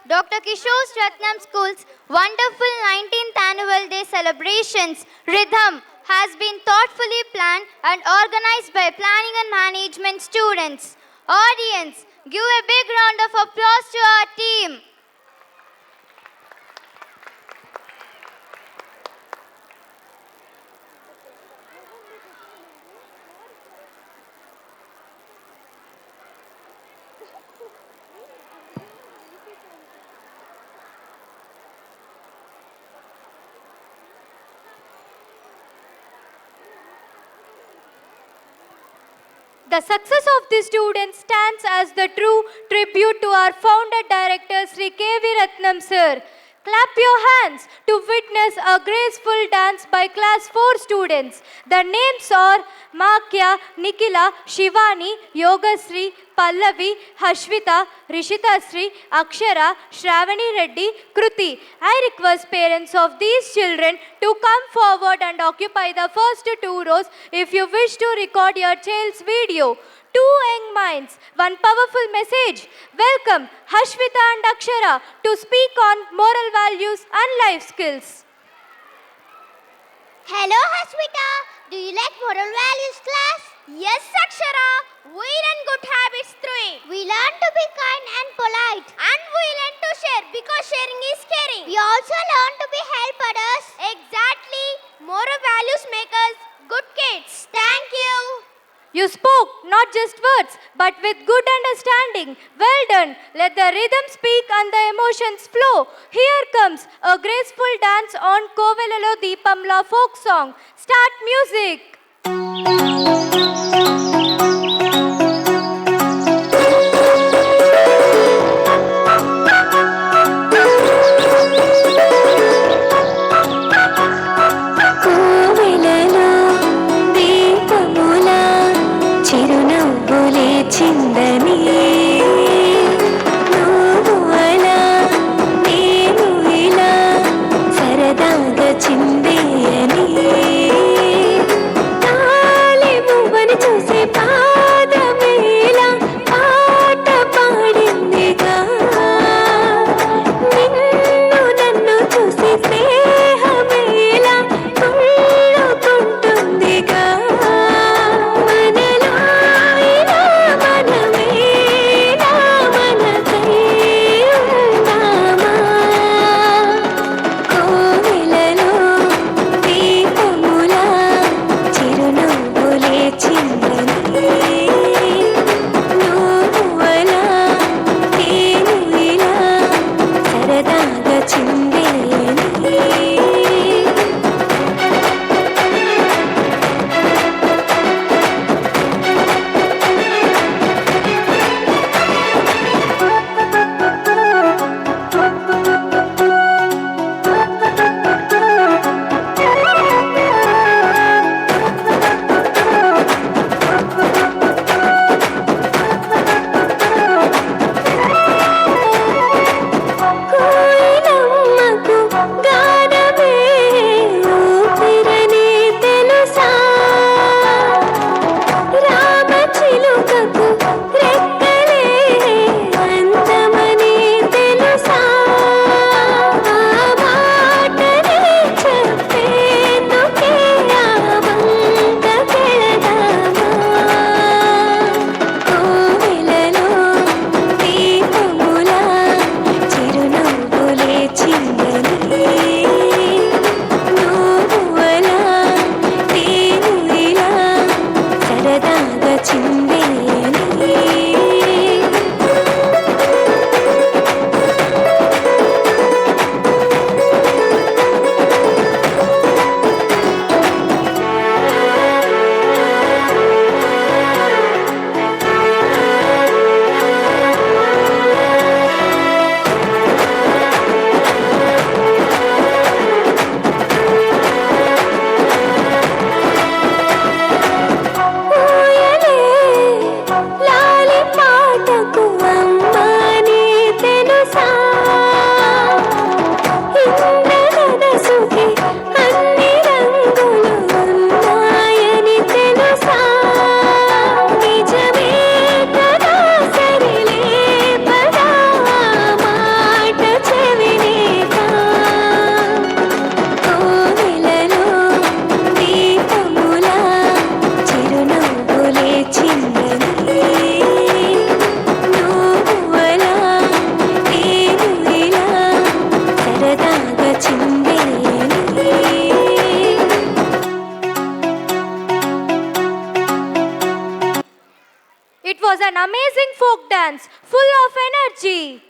Dr. Kishore Ratnam School's wonderful 19th Annual Day celebrations, Rhythm, has been thoughtfully planned and organized by Planning and Management students. Audience, give a big round of applause to our team. The success of the students stands as the true tribute to our founder director Sri K.V. Ratnam sir. Clap your hands to witness a graceful dance by class 4 students. The names are Makya, Nikila, Shivani, Yogasri, Pallavi, Hashvita, Rishitasri, Akshara, Shravani Reddy, Kruti. I request parents of these children to come forward and occupy the first 2 rows if you wish to record your child's video. 2 young minds, one powerful message. Welcome Hashvita and Akshara to speak on moral values and life skills. Hello Hashvita, do you like moral values class? Yes, Akshara. We learn good habits through it. We learn to be kind and polite. And we learn to share because sharing is caring. We also learn to be help others. Exactly. Moral values make us good kids. Thank you. You spoke not just words, but with good understanding. Well done. Let the rhythm speak and the emotions flow. Here comes a graceful dance on Kovelalo Deepamla folk song. Start music. చిందని నువ్వు అలా నేను ఇలా సరదాగా చిందేయని తాళి మువ్వని చూసి an amazing folk dance full of energy.